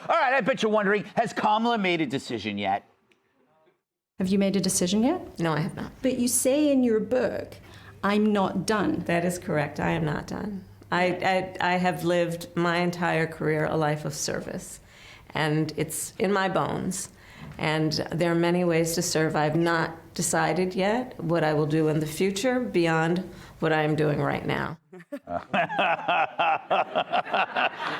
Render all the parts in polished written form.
All right, I bet you're wondering, has Kamala made a decision yet? Have you made a decision yet? No, I have not. But you say in your book, I'm not done. That is correct. I am not done. I have lived my entire career a life of service, and it's in my bones. And there are many ways to serve. I've not decided yet what I will do in the future beyond what I am doing right now.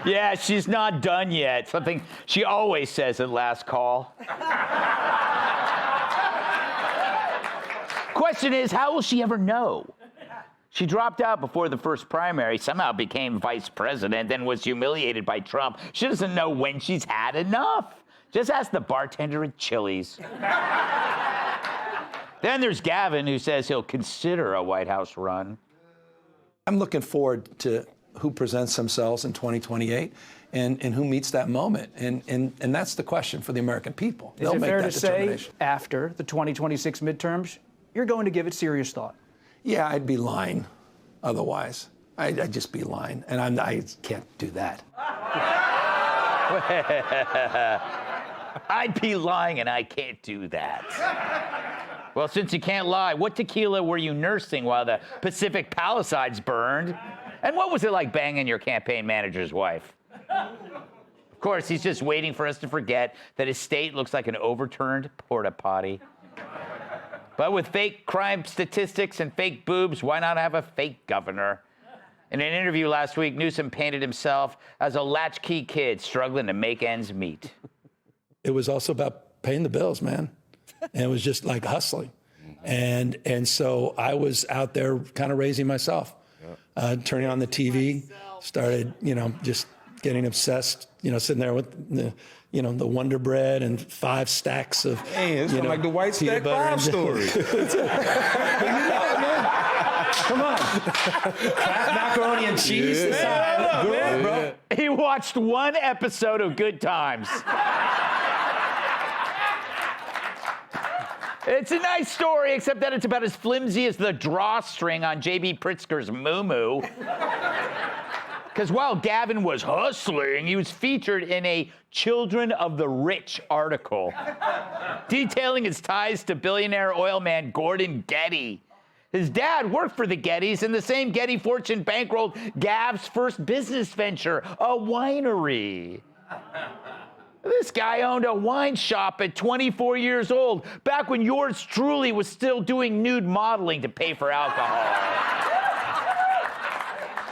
Yeah, she's not done yet. Something she always says at last call. Question is, how will she ever know? She dropped out before the first primary, somehow became vice president, then was humiliated by Trump. She doesn't know when she's had enough. Just ask the bartender at Chili's. Then there's Gavin, who says he'll consider a White House run. I'm looking forward to who presents themselves in 2028 and who meets that moment. And that's the question for the American people. Is it fair to say, after the 2026 midterms, you're going to give it serious thought? Yeah, I'd be lying otherwise. I'd just be lying, and I can't do that. I'd be lying, and I can't do that. Well, since you can't lie, what tequila were you nursing while the Pacific Palisades burned? And what was it like banging your campaign manager's wife? Of course, he's just waiting for us to forget that his state looks like an overturned porta potty. But with fake crime statistics and fake boobs, why not have a fake governor? In an interview last week, Newsom painted himself as a latchkey kid struggling to make ends meet. It was also about paying the bills, man. And it was just like hustling. And so I was out there kind of raising myself, turning on the TV, started, just getting obsessed, sitting there with the Wonder Bread and 5 stacks of, it's like the White Stack 5 story. Come on. Kraft macaroni and cheese. Bro. He watched one episode of Good Times. It's a nice story, except that it's about as flimsy as the drawstring on J.B. Pritzker's moo-moo. Because while Gavin was hustling, he was featured in a Children of the Rich article detailing his ties to billionaire oil man Gordon Getty. His dad worked for the Gettys, and the same Getty fortune bankrolled Gav's first business venture, a winery. This guy owned a wine shop at 24 years old, back when yours truly was still doing nude modeling to pay for alcohol.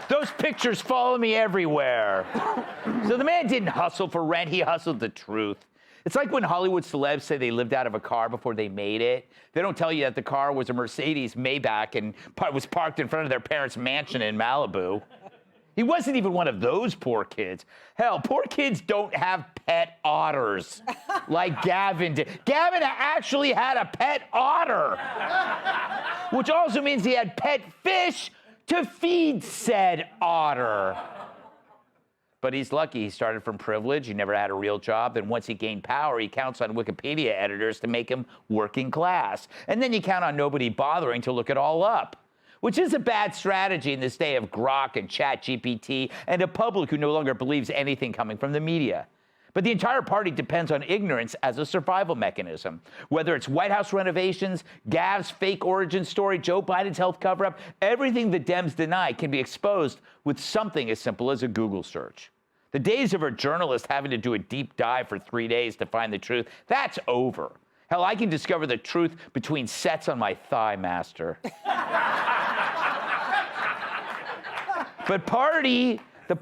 Those pictures follow me everywhere. So the man didn't hustle for rent, he hustled the truth. It's like when Hollywood celebs say they lived out of a car before they made it. They don't tell you that the car was a Mercedes Maybach and was parked in front of their parents' mansion in Malibu. He wasn't even one of those poor kids. Hell, poor kids don't have pet otters like Gavin did. Gavin actually had a pet otter, which also means he had pet fish to feed said otter. But he's lucky he started from privilege. He never had a real job. And once he gained power, he counts on Wikipedia editors to make him working class. And then you count on nobody bothering to look it all up, which is a bad strategy in this day of Grok and ChatGPT and a public who no longer believes anything coming from the media. But the entire party depends on ignorance as a survival mechanism. Whether it's White House renovations, Gav's fake origin story, Joe Biden's health cover-up, everything the Dems deny can be exposed with something as simple as a Google search. The days of a journalist having to do a deep dive for 3 days to find the truth, that's over. Hell, I can discover the truth between sets on my thigh master. But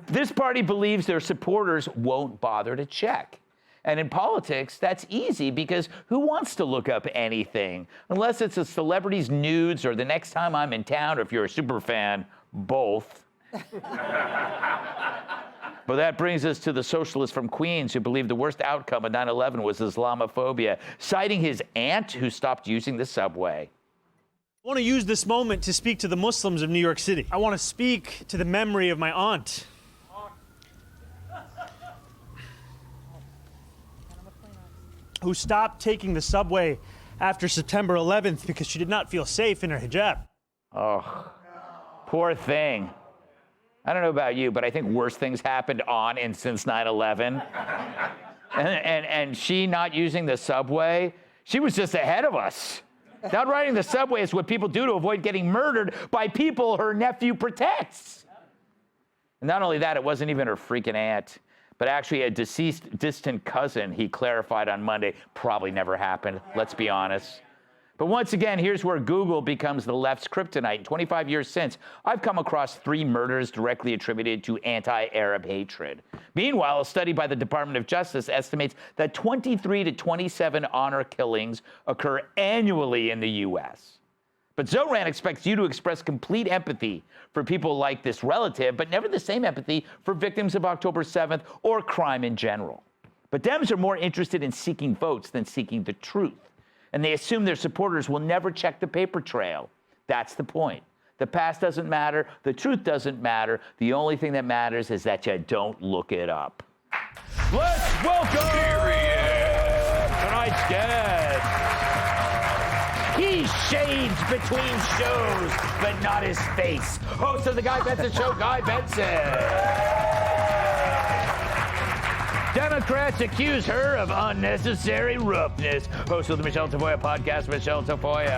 this party believes their supporters won't bother to check. And in politics, that's easy because who wants to look up anything? Unless it's a celebrity's nudes or the next time I'm in town, or if you're a super fan, both. But that brings us to the socialist from Queens who believed the worst outcome of 9/11 was Islamophobia, citing his aunt who stopped using the subway. I want to use this moment to speak to the Muslims of New York City. I want to speak to the memory of my aunt. Who stopped taking the subway after September 11th because she did not feel safe in her hijab. Oh, poor thing. I don't know about you, but I think worse things happened on and since 9/11. and she not using the subway, she was just ahead of us. Not riding the subway is what people do to avoid getting murdered by people her nephew protects. And not only that, it wasn't even her freaking aunt, but actually a deceased distant cousin, he clarified on Monday. Probably never happened, let's be honest. But once again, here's where Google becomes the left's kryptonite. In 25 years since, I've come across 3 murders directly attributed to anti-Arab hatred. Meanwhile, a study by the Department of Justice estimates that 23 to 27 honor killings occur annually in the U.S. But Zohran expects you to express complete empathy for people like this relative, but never the same empathy for victims of October 7th or crime in general. But Dems are more interested in seeking votes than seeking the truth. And they assume their supporters will never check the paper trail. That's the point. The past doesn't matter. The truth doesn't matter. The only thing that matters is that you don't look it up. Let's welcome tonight's guest. He shades between shows, but not his face. Host of the Guy Benson Show, Guy Benson. Democrats accuse her of unnecessary roughness. Host of the Michelle Tafoya podcast, Michelle Tafoya.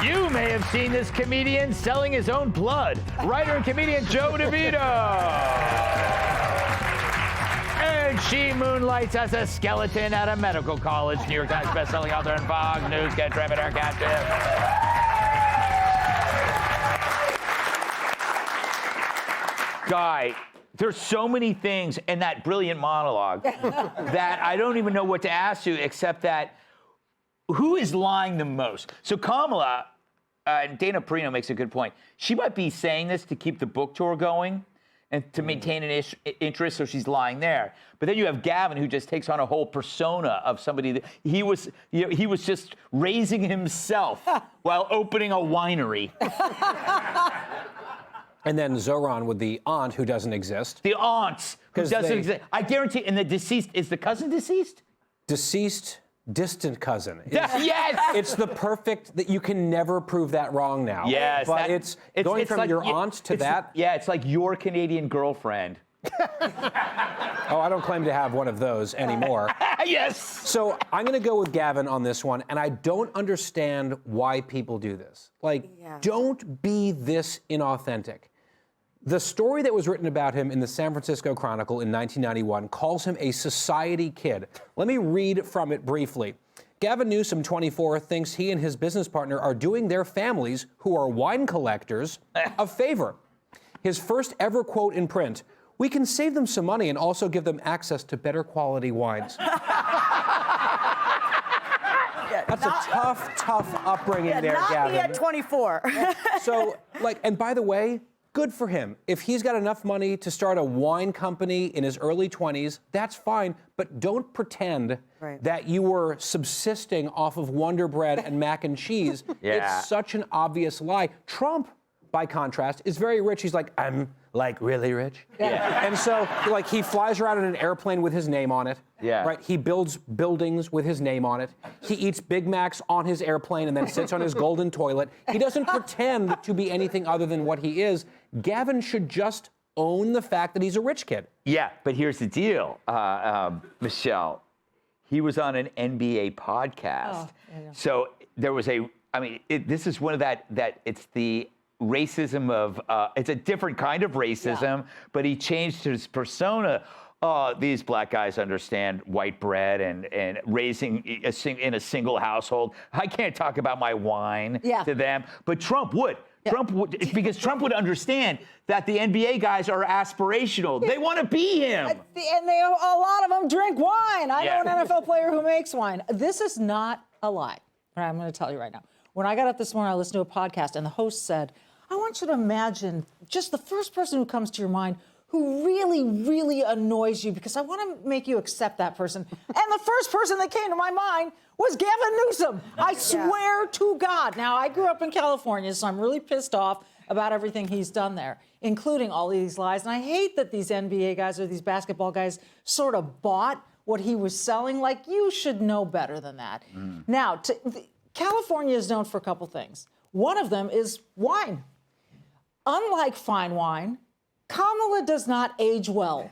You may have seen this comedian selling his own blood. Writer and comedian Joe DeVito. And she moonlights as a skeleton at a medical college. New York Times bestselling author and Fox News contributor captive. Guy, there's so many things in that brilliant monologue that I don't even know what to ask you, except that who is lying the most? So Kamala, Dana Perino makes a good point. She might be saying this to keep the book tour going and to maintain an interest, so she's lying there. But then you have Gavin, who just takes on a whole persona of somebody that he was just raising himself while opening a winery. And then Zohran with the aunt who doesn't exist. The aunt who doesn't exist. I guarantee, and the deceased, is the cousin deceased? Deceased distant cousin. Yes! It's the perfect, that you can never prove that wrong now. Yes. But it's going from like, your aunt to that. Yeah, it's like your Canadian girlfriend. Oh, I don't claim to have one of those anymore. Yes! So I'm going to go with Gavin on this one, and I don't understand why people do this. Like, don't be this inauthentic. The story that was written about him in the San Francisco Chronicle in 1991 calls him a society kid. Let me read from it briefly. Gavin Newsom, 24, thinks he and his business partner are doing their families, who are wine collectors, a favor. His first ever quote in print, "We can save them some money and also give them access to better quality wines." That's a tough upbringing there, not Gavin. Not me at 24. So, and by the way, good for him. If he's got enough money to start a wine company in his early 20s, that's fine. But don't pretend that you were subsisting off of Wonder Bread and mac and cheese. It's such an obvious lie. Trump, by contrast, is very rich. He's like, I'm really rich. And so, he flies around in an airplane with his name on it. Right? He builds buildings with his name on it. He eats Big Macs on his airplane and then sits on his golden toilet. He doesn't pretend to be anything other than what he is. Gavin should just own the fact that he's a rich kid. Yeah, but here's the deal, Michelle. He was on an NBA podcast. So there was this is one of that it's the racism of, it's a different kind of racism, but he changed his persona. Oh, these black guys understand white bread and raising in a single household. I can't talk about my wine to them, but Trump would. Trump would, because Trump would understand that the NBA guys are aspirational. They want to be him. And a lot of them drink wine. I know an NFL player who makes wine. This is not a lie, but I'm going to tell you right now. When I got up this morning, I listened to a podcast, and the host said, I want you to imagine just the first person who comes to your mind who really, really annoys you, because I want to make you accept that person. And the first person that came to my mind was Gavin Newsom. I swear to God. Now, I grew up in California, so I'm really pissed off about everything he's done there, including all these lies. And I hate that these NBA guys or these basketball guys sort of bought what he was selling. Like, you should know better than that. Now, California is known for a couple things. One of them is wine. unlike fine wine, Kamala does not age well.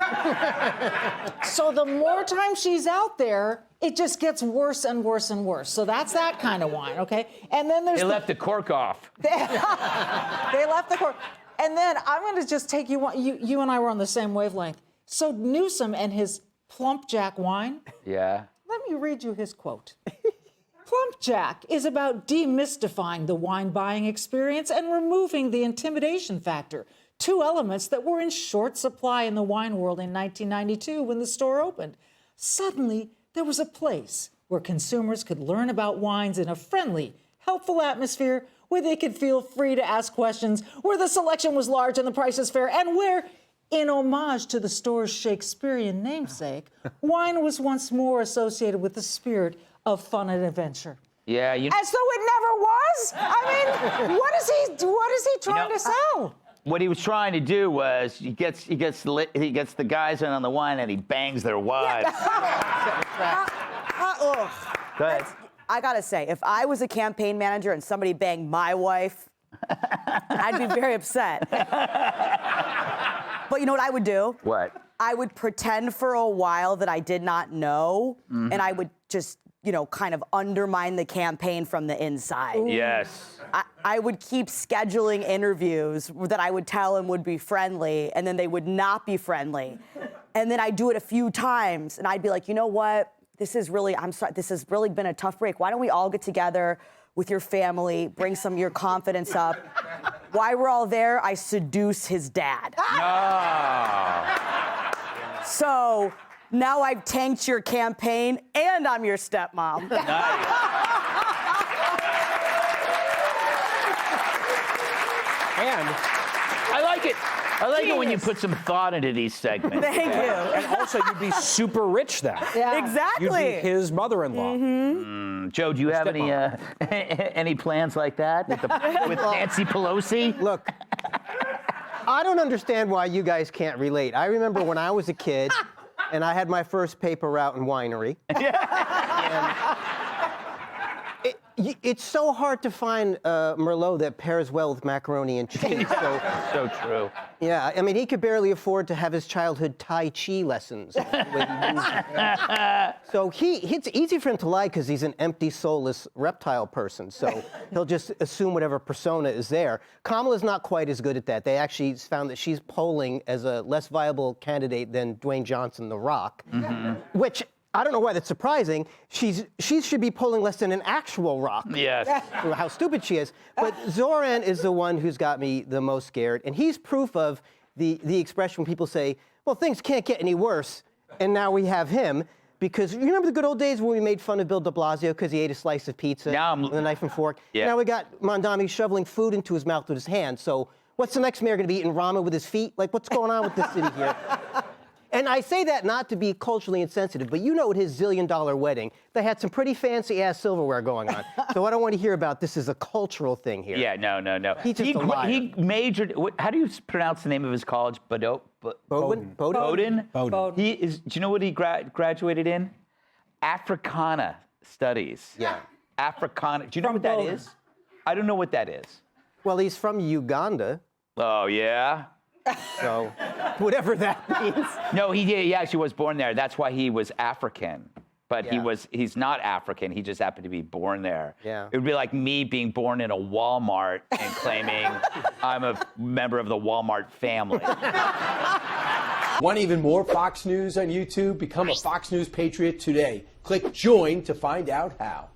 So the more time she's out there, it just gets worse and worse and worse. So that's that kind of wine, okay? And then there's They left the cork off. They left the cork. And then I'm going to just take you and I were on the same wavelength. So Newsom and his Plump Jack wine. Yeah. Let me read you his quote. Plump Jack is about demystifying the wine buying experience and removing the intimidation factor. Two elements that were in short supply in the wine world in 1992 when the store opened. Suddenly, there was a place where consumers could learn about wines in a friendly, helpful atmosphere, where they could feel free to ask questions, where the selection was large and the prices fair, and where, in homage to the store's Shakespearean namesake, wine was once more associated with the spirit of fun and adventure. Yeah, As though it never was. I mean, what is he trying to sell? What he was trying to do was he gets the guys in on the wine and he bangs their wives. Go ahead. I gotta say, if I was a campaign manager and somebody banged my wife, I'd be very upset. But you know what I would do? What? I would pretend for a while that I did not know, and I would just, kind of undermine the campaign from the inside. Ooh. Yes. I would keep scheduling interviews that I would tell him would be friendly, and then they would not be friendly. And then I'd do it a few times, and I'd be like, you know what? This has really been a tough break. Why don't we all get together with your family, bring some of your confidence up? While we're all there, I seduce his dad. So now I've tanked your campaign, and I'm your stepmom. Nice. And I like it. I like it when you put some thought into these segments. Thank you. and also, you'd be super rich then. Yeah. Exactly. You'd be his mother-in-law. Joe, do you have any plans like that with Nancy Pelosi? Look, I don't understand why you guys can't relate. I remember when I was a kid, and I had my first paper route in winery. It's so hard to find Merlot that pairs well with macaroni and cheese. So true. Yeah, I mean, he could barely afford to have his childhood Tai Chi lessons. So it's easy for him to lie because he's an empty, soulless reptile person. So he'll just assume whatever persona is there. Kamala's not quite as good at that. They actually found that she's polling as a less viable candidate than Dwayne Johnson, The Rock, which I don't know why that's surprising. She should be polling less than an actual rock. Yes. For how stupid she is. But Zohran is the one who's got me the most scared. And he's proof of the expression when people say, well, things can't get any worse. And now we have him. Because you remember the good old days when we made fun of Bill de Blasio because he ate a slice of pizza with a knife and fork? Yeah. Now we got Mondami shoveling food into his mouth with his hands. So what's the next mayor going to be eating ramen with his feet? Like, what's going on with this city here? And I say that not to be culturally insensitive, but at his $1 zillion wedding, they had some pretty fancy-ass silverware going on. So I don't want to hear about this as a cultural thing here. Yeah, no. He's just a liar. He majored. How do you pronounce the name of his college? Bowdoin. Bowdoin. He is. Do you know what he graduated in? Africana Studies. Yeah. Africana. Do you know what that is? I don't know what that is. Well, he's from Uganda. Oh yeah. So, whatever that means. No, he actually was born there. That's why he was African. But he's not African. He just happened to be born there. Yeah. It would be like me being born in a Walmart and claiming I'm a member of the Walmart family. Want even more Fox News on YouTube? Become a Fox News Patriot today. Click join to find out how.